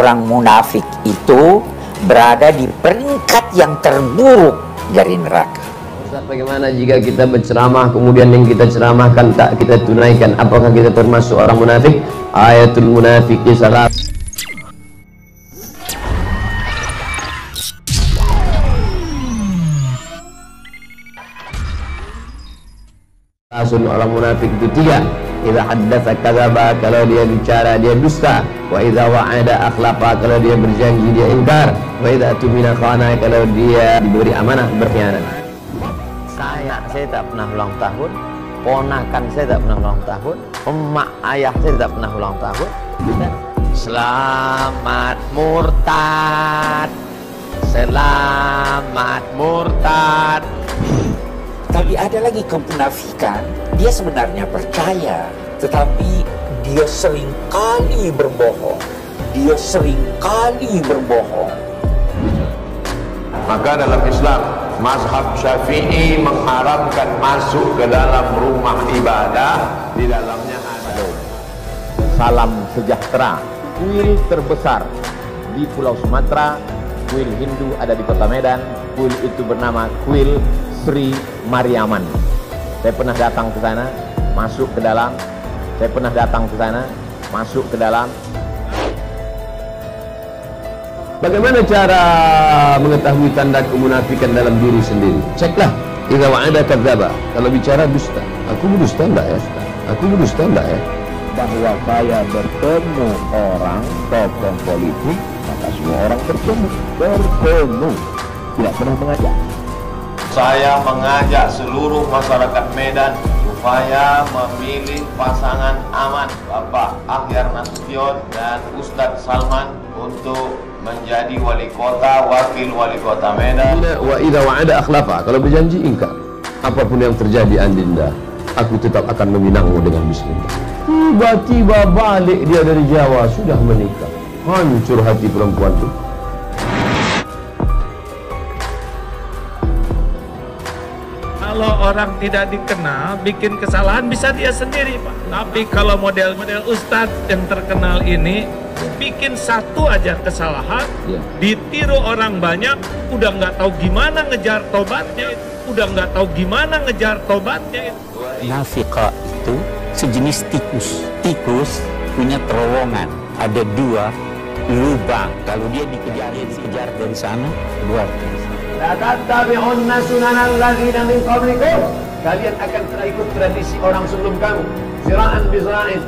orang munafik itu berada di peringkat yang terburuk dari neraka. Ustaz, bagaimana jika kita berceramah kemudian yang kita ceramahkan tak kita tunaikan? Apakah kita termasuk orang munafik? Ayatul munafiqi salat. Asun orang munafik itu tiga. Idza haddatsa kadzaba, kalau dia bicara dia dusta. Wa idza wa'ada akhlafa, kalau dia berjanji dia ingkar. Wa idza tumina khana, kalau dia diberi amanah berkhianat. Saya tak pernah ulang tahun, ponakan saya tak pernah ulang tahun, emak ayah saya tak pernah ulang tahun. Selamat murtad, selamat murtad. Tapi ada lagi kemunafikan, dia sebenarnya percaya, tetapi dia seringkali berbohong. Dia seringkali berbohong. Maka dalam Islam, mazhab Syafi'i mengharamkan masuk ke dalam rumah ibadah, di dalamnya ada salam sejahtera, kuil terbesar di Pulau Sumatera. Kuil Hindu ada di Kota Medan. Kuil itu bernama Kuil Sri Mariaman. Saya pernah datang ke sana, masuk ke dalam. Saya pernah datang ke sana, masuk ke dalam. Bagaimana cara mengetahui tanda kemunafikan dalam diri sendiri? Ceklah. Idza wa'ada kadzaba, kalau bicara dusta. Aku berdusta enggak ya? Aku berdusta enggak ya? Bahwa saya bertemu orang tokoh politik, maka semua orang bertemu, tidak pernah mengajak. Saya mengajak seluruh masyarakat Medan supaya memilih pasangan aman Bapak Akhyar Nasution dan Ustadz Salman untuk menjadi wali kota, wakil wali kota Medan. Wa idza wa'ada akhlafa, kalau berjanji ingkar. Apapun yang terjadi Andinda, aku tetap akan meminangmu dengan bismillah. Tiba-tiba balik dia dari Jawa, sudah menikah. Hancur hati perempuan itu. Kalau orang tidak dikenal, bikin kesalahan bisa dia sendiri, Pak. Tapi kalau model-model ustadz yang terkenal ini, bikin satu aja kesalahan, ditiru orang banyak, udah nggak tahu gimana ngejar tobatnya, Nafika itu sejenis tikus. Tikus punya terowongan, ada dua lubang. Kalau dia dikejar dari sana, luar biasa. La tattabi'unna sunanal ladzina min qablikum. Kalian akan ikut tradisi orang sebelum kamu. Zira'an bi zira'in,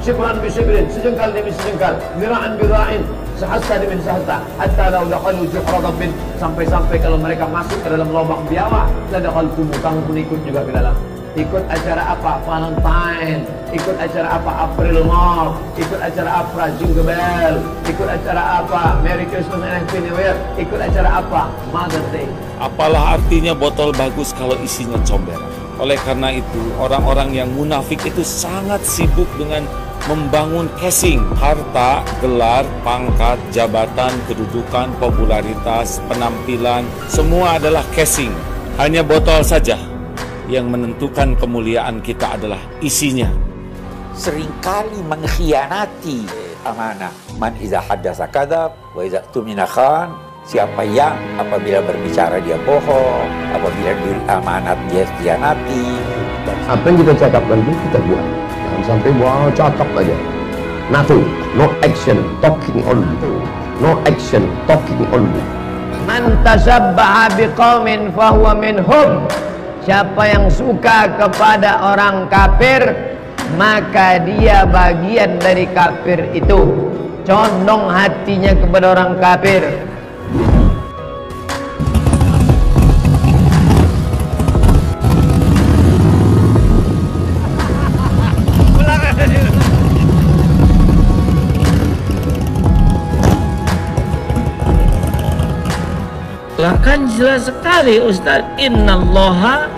shibran bi shibrin, sejengkal demi sejengkal, zira'an bi zira'in, sahasta demi sahasta, hatta law dakhalu juhra dabbin, sampai-sampai kalau mereka masuk ke dalam lubang biawak, la dakhaltum, kamu pun ikut juga ke dalam. Ikut acara apa? Valentine. Ikut acara apa? April Mop. Ikut acara apa? Jingle Bell. Ikut acara apa? Merry Christmas and Happy New Year. Ikut acara apa? Mother's Day. Apalah artinya botol bagus kalau isinya comberan. Oleh karena itu, orang-orang yang munafik itu sangat sibuk dengan membangun casing, harta, gelar, pangkat, jabatan, kedudukan, popularitas, penampilan, semua adalah casing. Hanya botol saja yang menentukan kemuliaan kita adalah isinya. Seringkali mengkhianati amanah. Man iza haddasa kadzab wa iza tumina khan. Siapa yang apabila berbicara dia bohong, apabila diberi amanat dia khianati. Apa yang kita cakapkan itu kita buat. Jangan sampai buat cakap aja. Nothing, no action, talking only. No action, talking only. Man tasabbaha biqaumin fahuwa minhum. Siapa yang suka kepada orang kafir, maka dia bagian dari kafir itu. Condong hatinya kepada orang kafir. Lah kan jelas sekali Ustaz, innallaha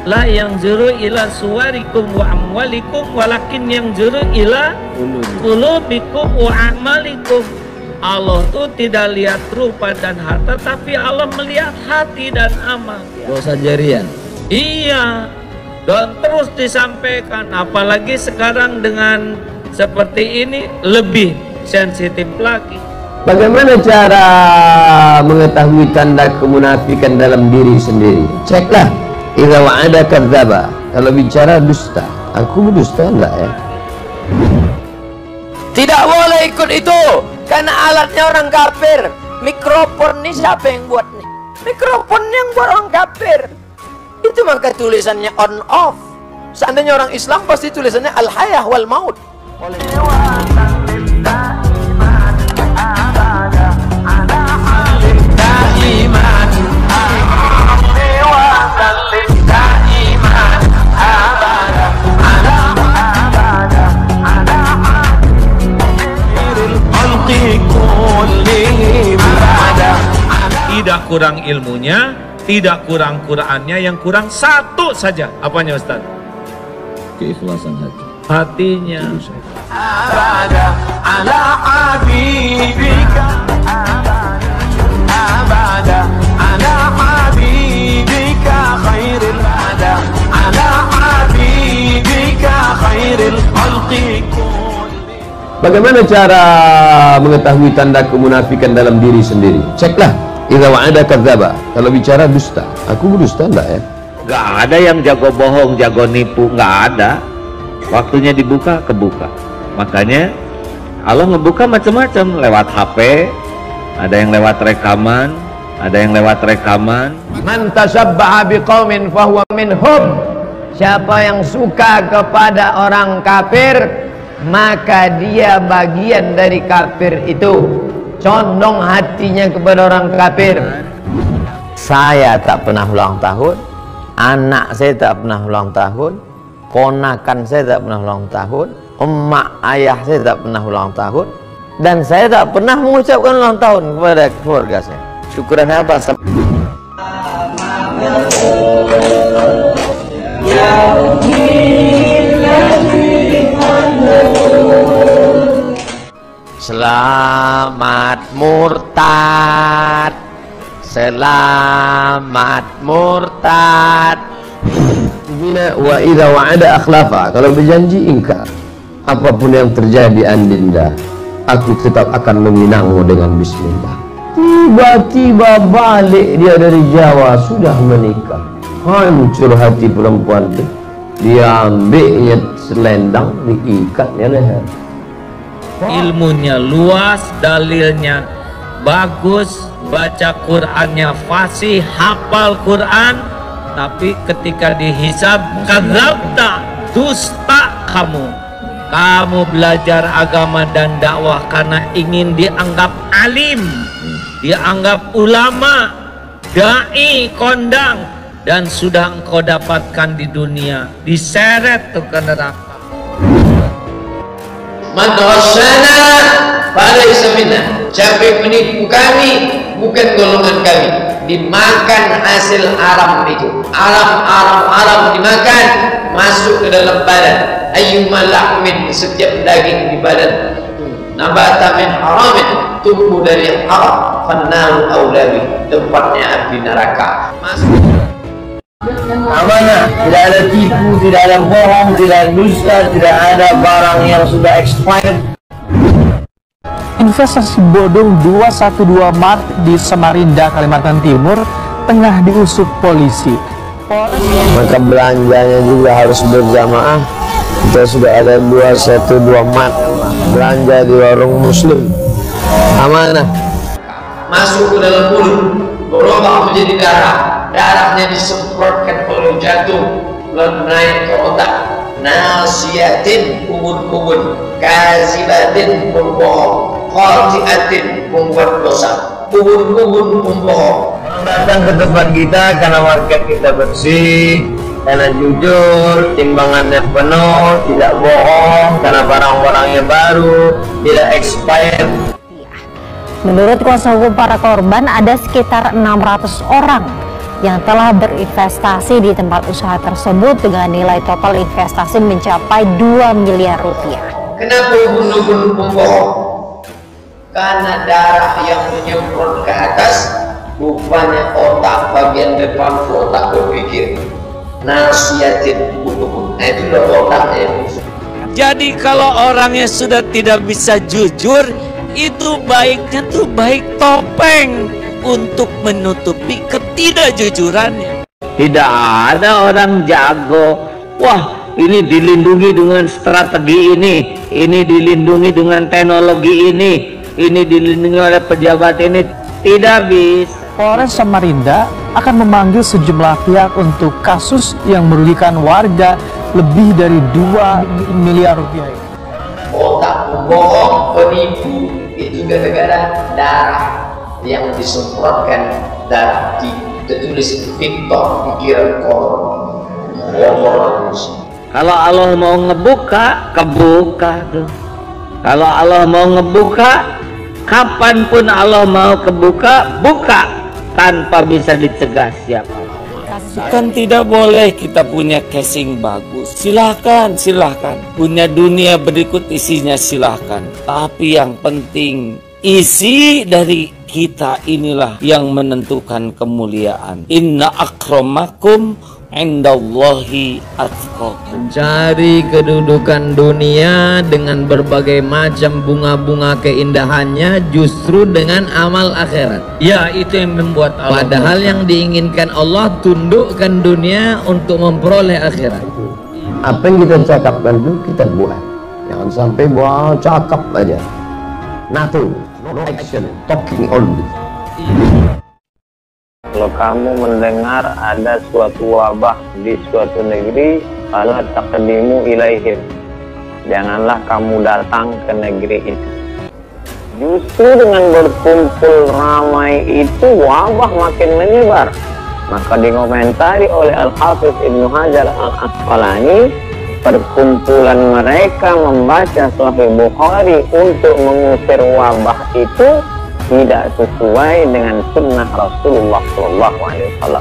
la yanzuru ila suwarikum wa amwalikum walakin yanzuru ila qulubikum wa a'malikum. Allah tuh tidak lihat rupa dan harta, tapi Allah melihat hati dan amal. Dosa jarian. Iya, dan terus disampaikan, apalagi sekarang dengan seperti ini lebih sensitif lagi. Bagaimana cara mengetahui tanda kemunafikan dalam diri sendiri? Ceklah. Idza wa'ada kadzdzaba. Kalau bicara dusta. Aku berdusta enggak ya? Tidak boleh ikut itu, karena alatnya orang kafir. Mikrofon ini siapa yang buat nih? Mikrofon yang buat orang kafir. Itu maka tulisannya on off. Seandainya orang Islam pasti tulisannya al-hayah wal maut. Tidak kurang ilmunya, tidak kurang Qurannya, yang kurang satu saja. Apanya Ustaz? Keikhlasan hati. Hatinya. Bagaimana cara mengetahui tanda kemunafikan dalam diri sendiri? Ceklah. Idza wa'ada kadzdzaba. Kalau bicara dusta. Aku berdusta enggak ya? Gak ada yang jago bohong, jago nipu, gak ada. Waktunya dibuka, kebuka. Makanya Allah ngebuka macam-macam, lewat HP, ada yang lewat rekaman, ada yang lewat rekaman. Man tasabbaha biqaumin fahuwa minhum. Siapa yang suka kepada orang kafir, maka dia bagian dari kafir itu. Condong hatinya kepada orang kafir. Saya tak pernah ulang tahun, anak saya tak pernah ulang tahun, ponakan saya tak pernah ulang tahun, emak ayah saya tak pernah ulang tahun, dan saya tak pernah mengucapkan ulang tahun kepada keluarga saya. Syukuran apa? Selamat murtad, selamat murtad. Wa idza wa'ada akhlafa. Kalau berjanji ingkar. Apapun yang terjadi Andinda, aku tetap akan meminangmu dengan bismillah. Tiba-tiba balik dia dari Jawa, sudah menikah. Hancur hati perempuan itu. Dia ambilnya selendang, diikatnya leher. Ilmunya luas, dalilnya bagus, baca Qur'annya fasih, hafal Qur'an, tapi ketika dihisab, kadzabta, dusta kamu. Kamu belajar agama dan dakwah karena ingin dianggap alim, dianggap ulama, dai, kondang, dan sudah engkau dapatkan di dunia, diseret tuh ke neraka. Man ghasyana falaysa minna. Siapa yang menipu kami, bukan golongan kami. Dimakan hasil aram itu. Aram dimakan, masuk ke dalam badan. Ayyuma lahmin, setiap daging di badan. Nabata min haramin, tumbuh dari yang haram. Fannaru aulabi, tempatnya api neraka. Masuk. Amanah, tidak ada tipu, tidak ada bohong, tidak ada dusta, tidak ada barang yang sudah expired. Investasi bodong 212 Mart di Samarinda, Kalimantan Timur tengah diusut polisi. Maka belanjanya juga harus berjamaah. Kita sudah ada 212 Mart belanja di warung muslim. Amanah. Masuk ke dalam mulut, berubah menjadi darah. Darahnya disemprotkan oleh jantung, lalu naik ke otak. Nasiyatin, kubun-kubun, kazibatin, pembohong, khati'atin, membuat dosa, kubun-kubun, pembohong. Datang ke tempat kita karena market kita bersih, karena jujur, timbangannya penuh, tidak bohong, karena barang-barangnya baru, tidak expired. Menurut kuasa hukum para korban, ada sekitar 600 orang yang telah berinvestasi di tempat usaha tersebut dengan nilai total investasi mencapai 2 miliar rupiah. Kenapa kubun-kubun pembohong? Karena darah yang menyemprot ke atas, rupanya otak bagian depan otak berpikir. Nasiyatin kubun-kubun, itu otaknya. Jadi kalau orangnya sudah tidak bisa jujur, itu baiknya tuh baik topeng untuk menutupi ketidakjujurannya. Tidak ada orang jago, wah ini dilindungi dengan strategi ini dilindungi dengan teknologi ini dilindungi oleh pejabat ini. Tidak bisa. Polres Samarinda akan memanggil sejumlah pihak untuk kasus yang merugikan warga lebih dari 2 miliar rupiah. Otak pembohong, penipu, itu gara-gara darah yang disemprotkan darah ditulis Victor pikiran kotor. Kalau Allah mau ngebuka, kebuka tuh. Kalau Allah mau ngebuka, kapanpun Allah mau kebuka, buka tanpa bisa dicegah siapa. Kan tidak boleh kita punya casing bagus. Silahkan punya dunia berikut isinya, silahkan. Tapi yang penting isi dari kita inilah yang menentukan kemuliaan. Inna akramakum indallahi atqakum. Mencari kedudukan dunia dengan berbagai macam bunga-bunga keindahannya justru dengan amal akhirat. Ya, itu yang membuat Allah. Padahal yang diinginkan Allah, tundukkan dunia untuk memperoleh akhirat. Apa yang kita cakapkan itu kita buat. Jangan sampai buat cakap aja. Nothing, no action, talking only. Kalau kamu mendengar ada suatu wabah di suatu negeri, fala taqdimu ilaihim, janganlah kamu datang ke negeri itu. Justru dengan berkumpul ramai itu wabah makin menyebar. Maka dikomentari oleh Al-Hafiz Ibnu Hajar Al-Asqalani, perkumpulan mereka membaca Sahih Bukhari untuk mengusir wabah itu tidak sesuai dengan sunnah Rasulullah SAW.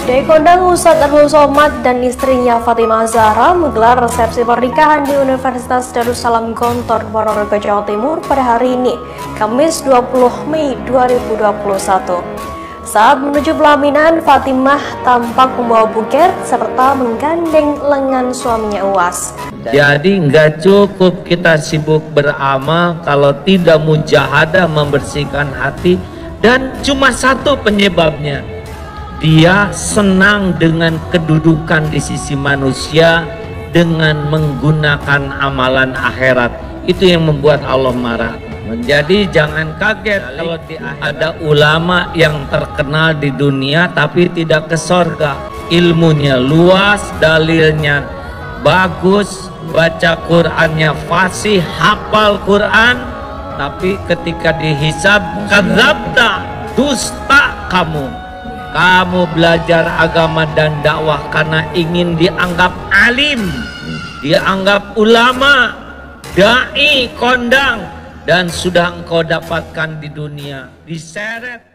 Kiai Kondang Ustadz Abdul Somad dan istrinya Fatimah Zahra menggelar resepsi pernikahan di Universitas Darussalam Gontor, Ponorogo, Jawa Timur pada hari ini, Kamis 20 Mei 2021. Saat menuju pelaminan, Fatimah tampak membawa buket serta menggandeng lengan suaminya Uwas. Jadi nggak cukup kita sibuk beramal kalau tidak mujahadah membersihkan hati, dan cuma satu penyebabnya, dia senang dengan kedudukan di sisi manusia dengan menggunakan amalan akhirat. Itu yang membuat Allah marah. Jadi jangan kaget kalau ada ulama yang terkenal di dunia tapi tidak ke sorga. Ilmunya luas, dalilnya bagus, baca Qur'annya fasih, hafal Qur'an, tapi ketika dihisab, kadzabta, dusta kamu. Kamu belajar agama dan dakwah karena ingin dianggap alim, dianggap ulama, dai, kondang, dan sudah engkau dapatkan di dunia, diseret